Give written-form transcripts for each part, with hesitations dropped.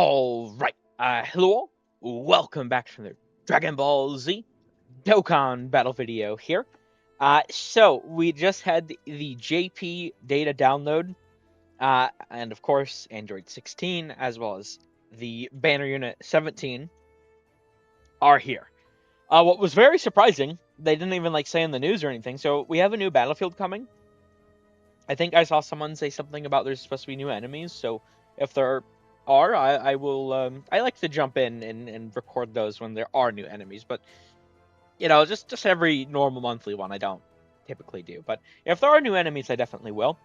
All right. Hello all. Welcome back to the Dragon Ball Z Dokkan battle video here. So we just had the JP data download, and of course Android 16 as well as the banner unit 17 are here. What was very surprising, they didn't even say in the news or anything. So we have a new battlefield coming. I think I saw someone say something about there's supposed to be new enemies. So if there are, I will. I like to jump in and record those when there are new enemies. But just every normal monthly one, I don't typically do. But if there are new enemies, I definitely will.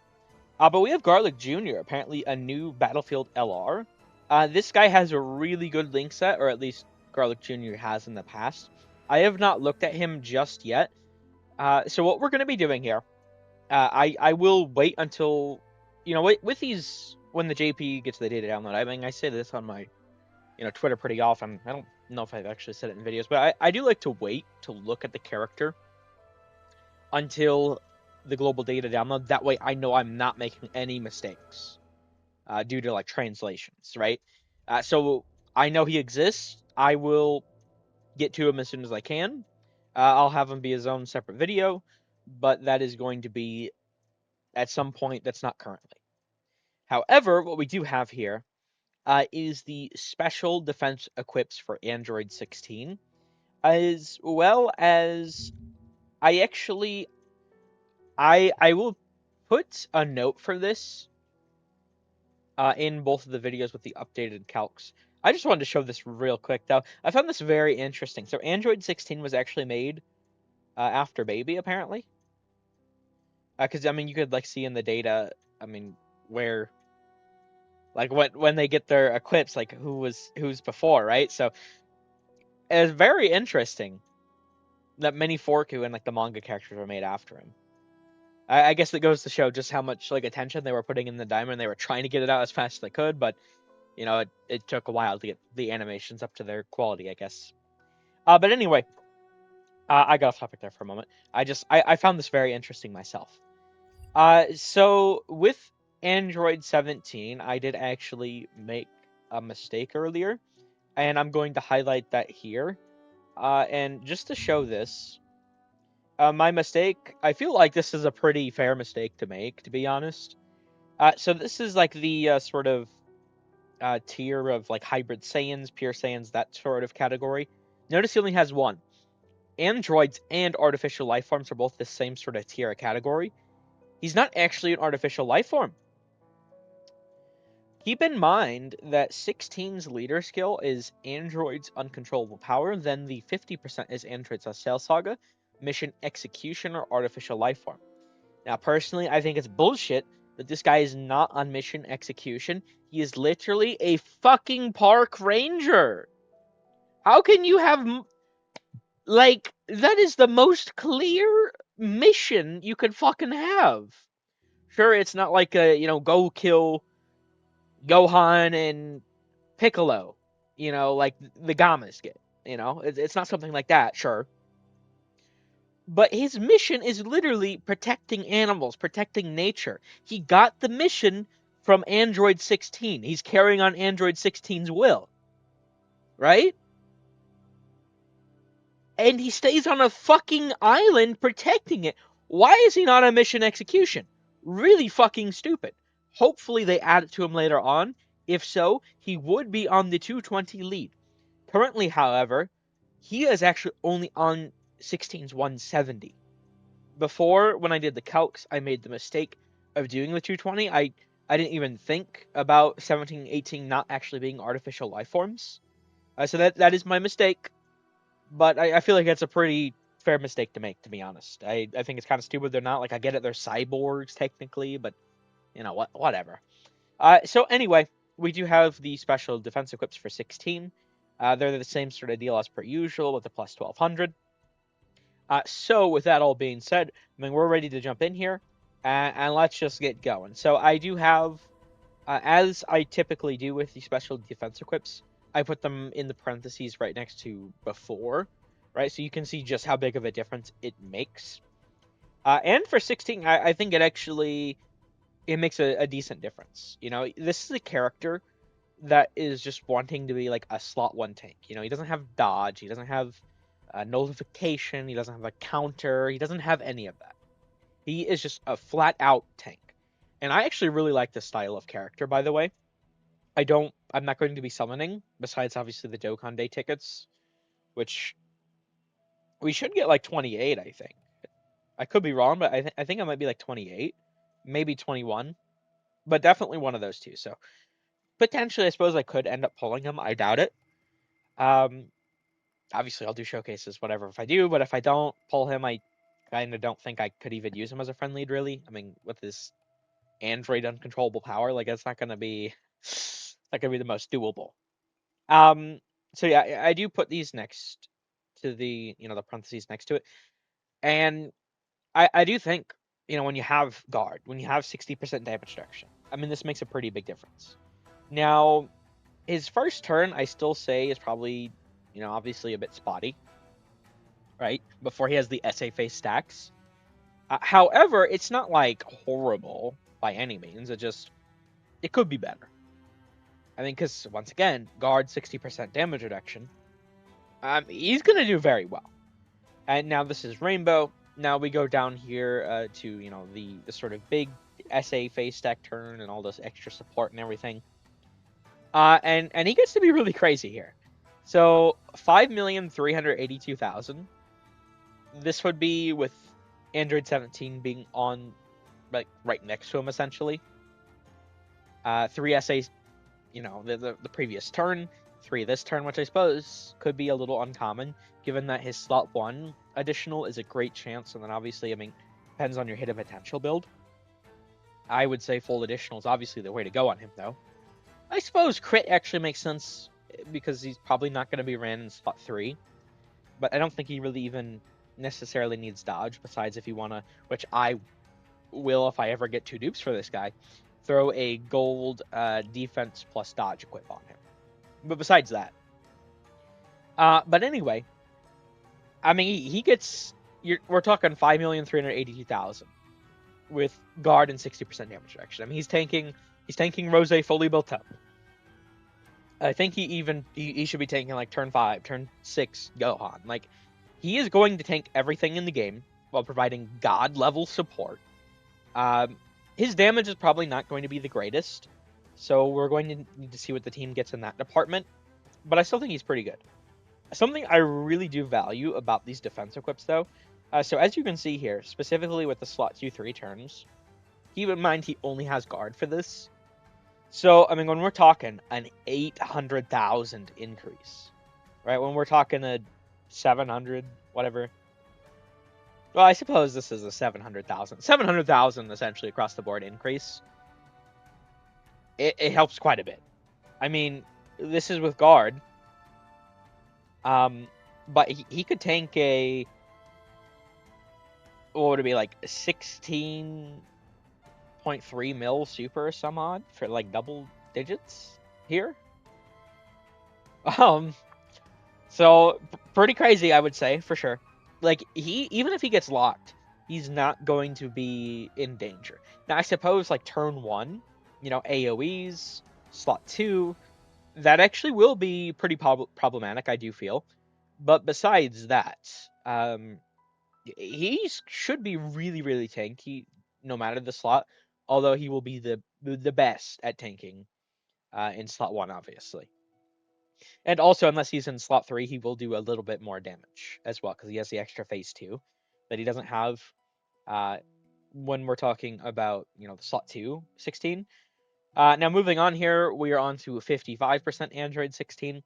But we have Garlic Jr., apparently a new Battlefield LR. This guy has a really good link set, or at least Garlic Jr. has in the past. I have not looked at him just yet. So what we're going to be doing here, I will wait until, with these, when the JP gets the data download. I mean, I say this on my, Twitter pretty often. I don't know if I've actually said it in videos, but I do like to wait to look at the character until the global data download. That way I know I'm not making any mistakes due to translations, right? So I know he exists. I will get to him as soon as I can. I'll have him be his own separate video, but that is going to be at some point that's not currently. However, what we do have here is the special defense equips for Android 16, as well as I actually I will put a note for this in both of the videos with the updated calcs. I just wanted to show this real quick, though. I found this very interesting. So Android 16 was actually made after Baby, apparently. Because, I mean, you could, see in the data, I mean, where, when they get their equips, who's before, right? So it's very interesting that many Forku and, the manga characters were made after him. I guess that goes to show just how much, attention they were putting in the diamond. They were trying to get it out as fast as they could, but it took a while to get the animations up to their quality, I guess. But anyway, I got off topic there for a moment. I found this very interesting myself. So with Android 17, I did actually make a mistake earlier, and I'm going to highlight that here. And just to show this, my mistake, I feel like this is a pretty fair mistake to make, to be honest. So this is the sort of tier of hybrid Saiyans, pure Saiyans, that sort of category. Notice he only has one. Androids and artificial life forms are both the same sort of tier category. He's not actually an artificial life form. Keep in mind that 16's leader skill is Android's uncontrollable power, then the 50% is Android's Cell Saga, mission execution, or artificial life form. Now, personally, I think it's bullshit that this guy is not on mission execution. He is literally a fucking park ranger. How can you have that is the most clear mission you could fucking have. Sure, it's not go kill Gohan and Piccolo, like the Gamas get. It's not something like that, sure. But his mission is literally protecting animals, protecting nature. He got the mission from Android 16. He's carrying on Android 16's will. Right? And he stays on a fucking island protecting it. Why is he not on mission execution? Really fucking stupid. Hopefully they add it to him later on. If so, he would be on the 220 lead. Currently, however, he is actually only on 16's 170. Before, when I did the calcs, I made the mistake of doing the 220. I didn't even think about 17, 18 not actually being artificial life forms. So that is my mistake. But I feel like that's a pretty fair mistake to make, to be honest. I think it's kind of stupid they're not. I get it, they're cyborgs technically, but whatever. So anyway, we do have the special defense equips for 16. They're the same sort of deal as per usual with the plus 1200. So with that all being said, I mean, we're ready to jump in here, and let's just get going. So I do have, as I typically do with the special defense equips, I put them in the parentheses right next to before, right? So you can see just how big of a difference it makes. And for 16, I think it makes a decent difference. This is a character that is just wanting to be like a slot 1 tank. You know, he doesn't have dodge, he doesn't have nullification, he doesn't have a counter, he doesn't have any of that. He is just a flat out tank. And I actually really like this style of character, by the way. I'm not going to be summoning, besides obviously the Dokkan Day tickets, which we should get like 28, I think. I could be wrong, but I think I might be like 28, maybe 21, but definitely one of those two. So potentially, I suppose I could end up pulling him. I doubt it. Um, Obviously, I'll do showcases, whatever, if I do, but if I don't pull him, I kind of don't think I could even use him as a friend lead, really. I mean, with his Android uncontrollable power, like, it's not going to be, it's not going to be the most doable. Um, so yeah, I do put these next to the, the parentheses next to it. And I do think, when you have guard, when you have 60% damage reduction, I mean, this makes a pretty big difference. Now, his first turn, I still say, is probably, obviously a bit spotty, right? Before he has the SA face stacks. However, it's not like horrible by any means. It could be better. I mean, because once again, guard 60% damage reduction. He's gonna do very well. And now this is Rainbow. Now we go down here to the sort of big SA face stack turn and all this extra support and everything. And he gets to be really crazy here. So 5,382,000. This would be with Android 17 being on like right next to him essentially. 3 SAs, the previous turn, 3 this turn, which I suppose could be a little uncommon, given that his slot 1 additional is a great chance, and then obviously, I mean, depends on your hidden potential build. I would say full additional is obviously the way to go on him, though. I suppose crit actually makes sense, because he's probably not going to be ran in slot 3, but I don't think he really even necessarily needs dodge, besides if you want to, which I will if I ever get 2 dupes for this guy, throw a gold defense plus dodge equip on him. But besides that, but anyway, I mean, he gets. We're talking 5,382,000 with guard and 60% damage reduction. I mean, he's tanking Rose fully built up. I think he should be tanking like turn 5, turn 6 Gohan. Like, he is going to tank everything in the game while providing god level support. His damage is probably not going to be the greatest, so we're going to need to see what the team gets in that department. But I still think he's pretty good. Something I really do value about these defense equips, though, so as you can see here, specifically with the slot 2-3 turns, keep in mind he only has guard for this. So, I mean, when we're talking an 800,000 increase, right? When we're talking a 700, whatever. Well, I suppose this is a 700,000. 700,000 essentially across the board increase. It helps quite a bit. I mean, this is with guard. But he could tank a, what would it be, like 16.3 mil super or some odd for like double digits here. So pretty crazy, I would say, for sure. Like, even if he gets locked, he's not going to be in danger. Now, I suppose like turn 1, AoEs, slot 2, that actually will be pretty problematic, I do feel. But besides that, he should be really, really tanky, no matter the slot. Although he will be the best at tanking in slot 1, obviously. And also, unless he's in slot 3, he will do a little bit more damage as well, because he has the extra phase 2 that he doesn't have when we're talking about, the slot 2, 16. Now, moving on here, we are on to 55% Android 16.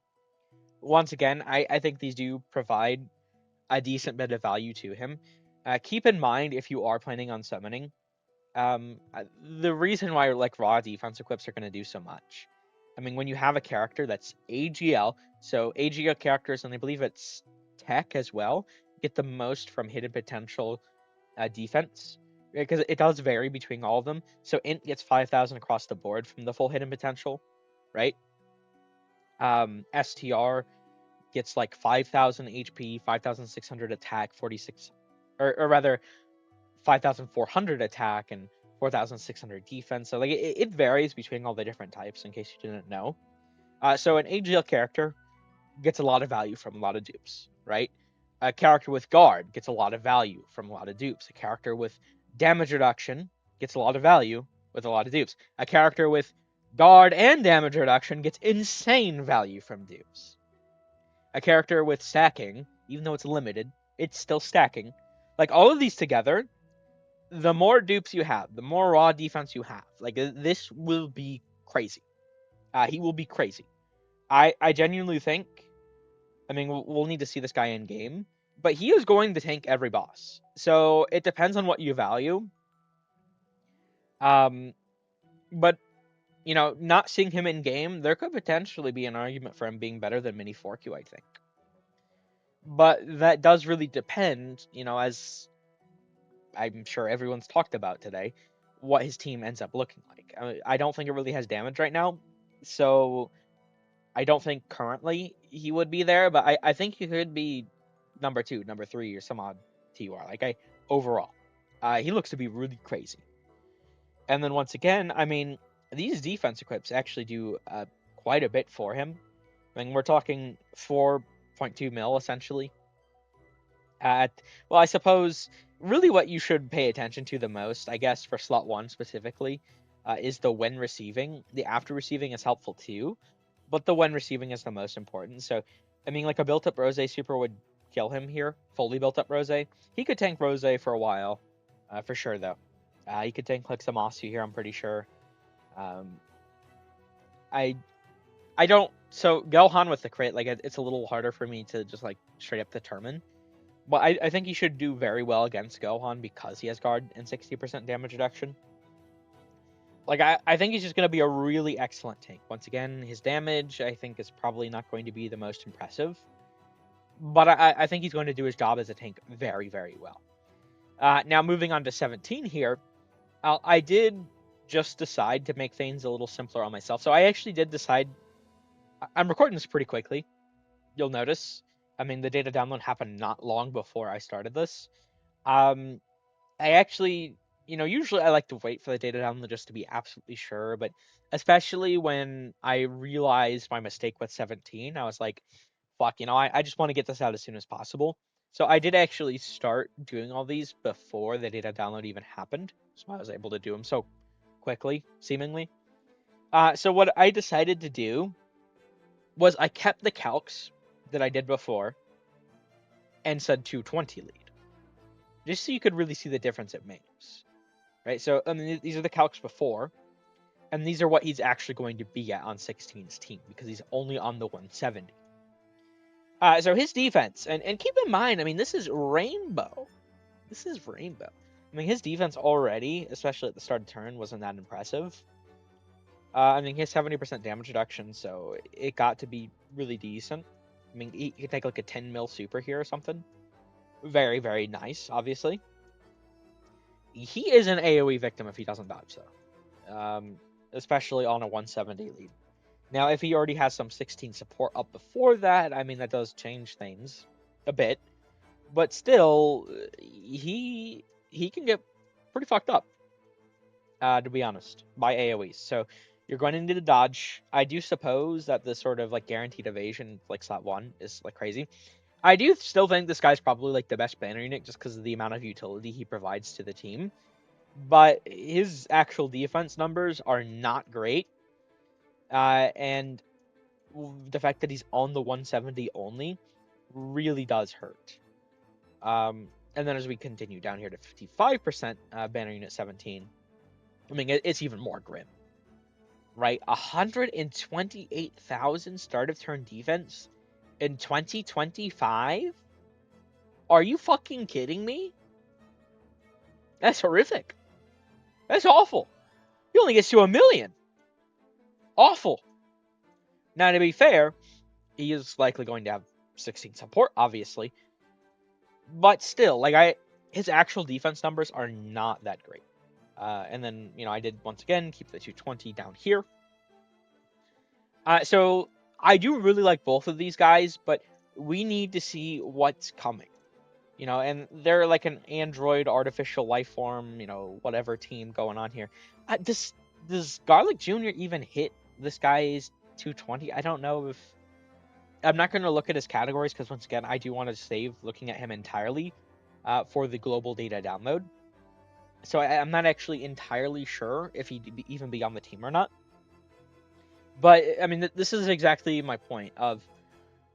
Once again, I think these do provide a decent bit of value to him. Keep in mind, if you are planning on summoning, the reason why like raw defense equips are going to do so much. I mean, when you have a character that's AGL, so AGL characters, and I believe it's tech as well, get the most from hidden potential defense, because it does vary between all of them. So Int gets 5,000 across the board from the full hidden potential, right? STR gets like 5,000 HP, 5,600 attack, 46, or rather 5,400 attack and 4,600 defense. So like it varies between all the different types, in case you didn't know. So an AGL character gets a lot of value from a lot of dupes, right? A character with guard gets a lot of value from a lot of dupes. A character with damage reduction gets a lot of value with a lot of dupes. A character with guard and damage reduction gets insane value from dupes. A character with stacking, even though it's limited, it's still stacking. Like all of these together, the more dupes you have, the more raw defense you have. Like this will be crazy. He will be crazy. I genuinely think. I mean, we'll need to see this guy in game, but he is going to tank every boss. So it depends on what you value. Um, but not seeing him in game, there could potentially be an argument for him being better than Mini 4Q, I think. But that does really depend, as I'm sure everyone's talked about today, what his team ends up looking like. I don't think it really has damage right now, so I don't think currently he would be there, but I think he could be number 2, number 3, or some odd TUR. Overall, he looks to be really crazy. And then once again, I mean, these defense equips actually do quite a bit for him. I mean, we're talking 4.2 mil essentially. Well, I suppose really what you should pay attention to the most, I guess, for slot 1 specifically, is the when receiving. The after receiving is helpful too, but the when receiving is the most important. So, I mean, like a built up Rose super would kill him here, fully built up Rose. He could tank Rose for a while, for sure though. He could tank like Zamasu here, I'm pretty sure. Um, I I don't. So Gelhan with the crit, like it's a little harder for me to just like straight up determine. But I think he should do very well against Gohan because he has guard and 60% damage reduction. Like, I think he's just going to be a really excellent tank. Once again, his damage, I think, is probably not going to be the most impressive. But I think he's going to do his job as a tank very, very well. Now, moving on to 17 here, I did just decide to make things a little simpler on myself. So I actually did decide... I'm recording this pretty quickly, you'll notice. I mean, the data download happened not long before I started this. I actually, usually I like to wait for the data download just to be absolutely sure, but especially when I realized my mistake with 17, I was like, fuck, I just want to get this out as soon as possible. So I did actually start doing all these before the data download even happened, so I was able to do them so quickly, seemingly. So what I decided to do was I kept the calcs that I did before and said 220 lead, just so you could really see the difference it makes. Right, so I mean, these are the calcs before, and these are what he's actually going to be at on 16's team, because he's only on the 170. So his defense, and keep in mind, I mean, this is Rainbow. This is Rainbow. I mean, his defense already, especially at the start of turn, wasn't that impressive. I mean, he has 70% damage reduction, so it got to be really decent. I mean, he could take like a 10 mil super here or something. Very, very nice, obviously. He is an AoE victim if he doesn't dodge, though. Especially on a 170 lead. Now, if he already has some 16 support up before that, I mean, that does change things a bit. But still, he can get pretty fucked up, to be honest, by AoEs. So you're going to need to dodge. I do suppose that the sort of like guaranteed evasion, like slot 1, is like crazy. I do still think this guy's probably like the best banner unit just because of the amount of utility he provides to the team. But his actual defense numbers are not great. And the fact that he's on the 170 only really does hurt. And then as we continue down here to 55% banner unit 17, I mean, it's even more grim. Right? 128,000 start of turn defense in 2025? Are you fucking kidding me? That's horrific. That's awful. He only gets to 1 million. Awful. Now, to be fair, he is likely going to have 16 support, obviously. But still, his actual defense numbers are not that great. And then, I did once again keep the 220 down here. So I do really like both of these guys, but we need to see what's coming. And they're like an android artificial life form, whatever team going on here. Does Garlic Jr. even hit this guy's 220. I don't know if I'm not going to look at his categories because once again, I do want to save looking at him entirely for the global data download. So I'm not actually entirely sure if he'd even be on the team or not. But I mean, this is exactly my point of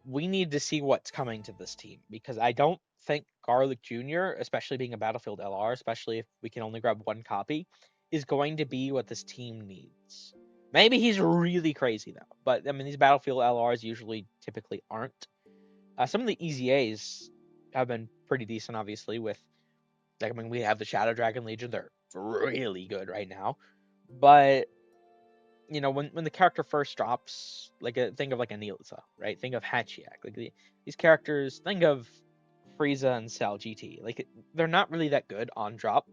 we need to see what's coming to this team because I don't think Garlic Jr., especially being a Battlefield LR, especially if we can only grab one copy, is going to be what this team needs. Maybe he's really crazy though, but I mean these Battlefield LRs usually typically aren't. Some of the easy A's have been pretty decent, obviously. With like, I mean, we have the Shadow Dragon Legion; they're really good right now. But you know, when the character first drops, like think of like a Neelza, right? Think of Hachiak, like these characters. Think of Frieza and Cell GT. Like they're not really that good on drop.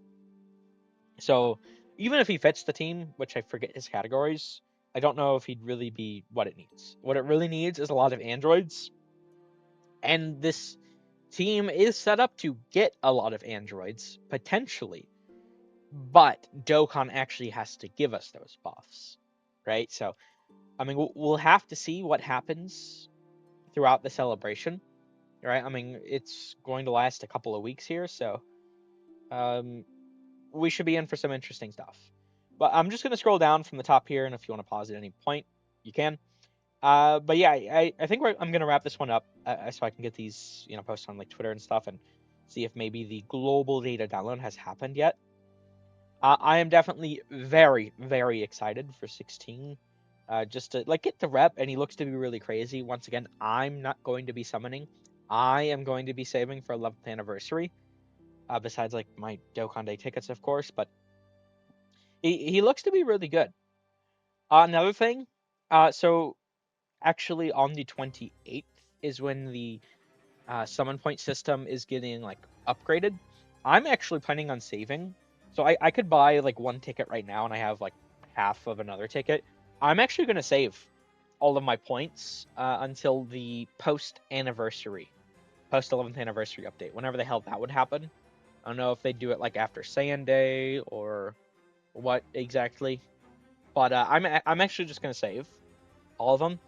So even if he fits the team, which I forget his categories, I don't know if he'd really be what it needs. What it really needs is a lot of androids, and this team is set up to get a lot of androids potentially, but Dokkan actually has to give us those buffs, right? So I mean, we'll have to see what happens throughout the celebration, right? I mean, it's going to last a couple of weeks here, so um, we should be in for some interesting stuff. But I'm just going to scroll down from the top here, and if you want to pause at any point, you can. But yeah, I think I'm going to wrap this one up so I can get these, you know, posted on like Twitter and stuff and see if maybe the global data download has happened yet. I am definitely very, very excited for 16. Just to like get the rep, and he looks to be really crazy. Once again, I'm not going to be summoning. I am going to be saving for 11th anniversary. Besides like my Dokkan Day tickets, of course, but he looks to be really good. Another thing, so actually on the 28th is when the summon point system is getting like upgraded. I'm actually planning on saving, so I could buy like one ticket right now, and I have like half of another ticket. I'm actually going to save all of my points until the post 11th anniversary update, whenever the hell that would happen. I don't know if they do it like after Saiyan Day or what exactly, but I'm actually just going to save all of them,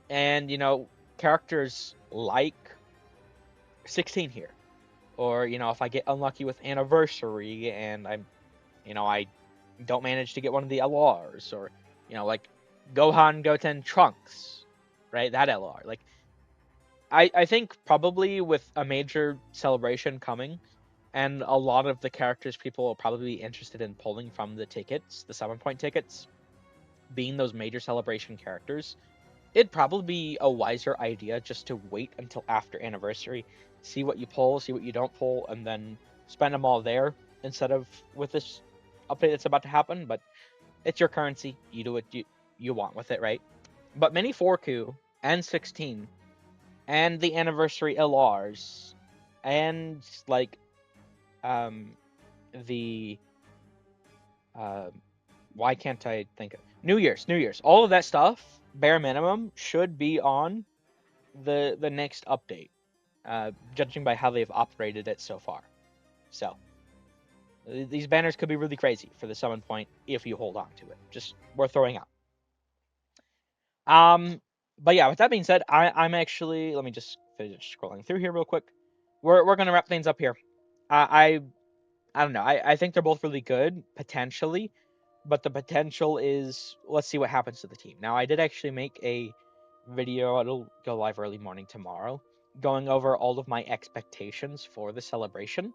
and you know, characters like 16 here. Or, you know, if I get unlucky with anniversary and I don't manage to get one of the LRs, or, you know, like Gohan Goten Trunks, right? That LR. Like, I think probably with a major celebration coming, and a lot of the characters people will probably be interested in pulling from the tickets, the 7 point tickets, being those major celebration characters, it'd probably be a wiser idea just to wait until after anniversary, see what you pull, see what you don't pull, and then spend them all there instead of with this update that's about to happen. But it's your currency. You do what you want with it, right? But Mini 4Q and 16 and the anniversary LRs and like um the uh why can't I think of New Year's, all of that stuff, bare minimum, should be on the next update, judging by how they've operated it so far. So these banners could be really crazy for the summon point if you hold on to it. Just worth throwing out. But yeah, with that being said, I'm actually, let me just finish scrolling through here real quick. We're gonna wrap things up here. I I don't know. I think they're both really good potentially, but the potential is, let's see what happens to the team. Now I did actually make a video, it'll go live early morning tomorrow, going over all of my expectations for the celebration.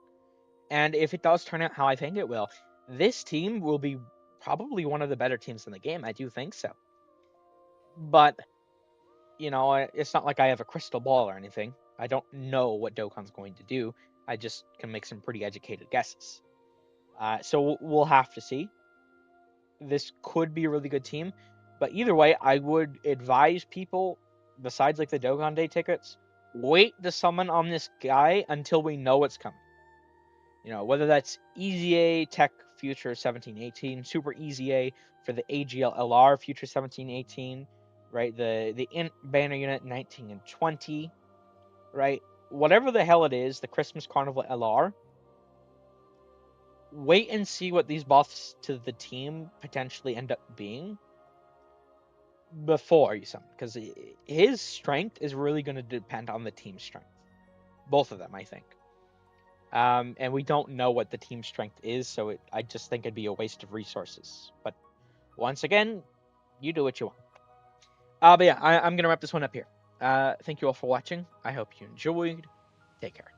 And if it does turn out how I think it will, this team will be probably one of the better teams in the game. I do think so. But, you know, it's not like I have a crystal ball or anything. I don't know what Dokkan's going to do. I just can make some pretty educated guesses. So we'll have to see. This could be a really good team. But either way, I would advise people, besides like the Dokkan Day tickets, wait to summon on this guy until we know what's coming. You know, whether that's Easy A, Tech Future 1718, Super Easy A for the AGL LR Future 1718, right? The Int Banner Unit 19 and 20, right? Whatever the hell it is, the Christmas Carnival LR, wait and see what these buffs to the team potentially end up being. before you summon, because his strength is really going to depend on the team strength. Both of them, I think. And we don't know what the team strength is, so I just think it'd be a waste of resources. But once again, you do what you want. But yeah, I'm going to wrap this one up here. Thank you all for watching. I hope you enjoyed. Take care.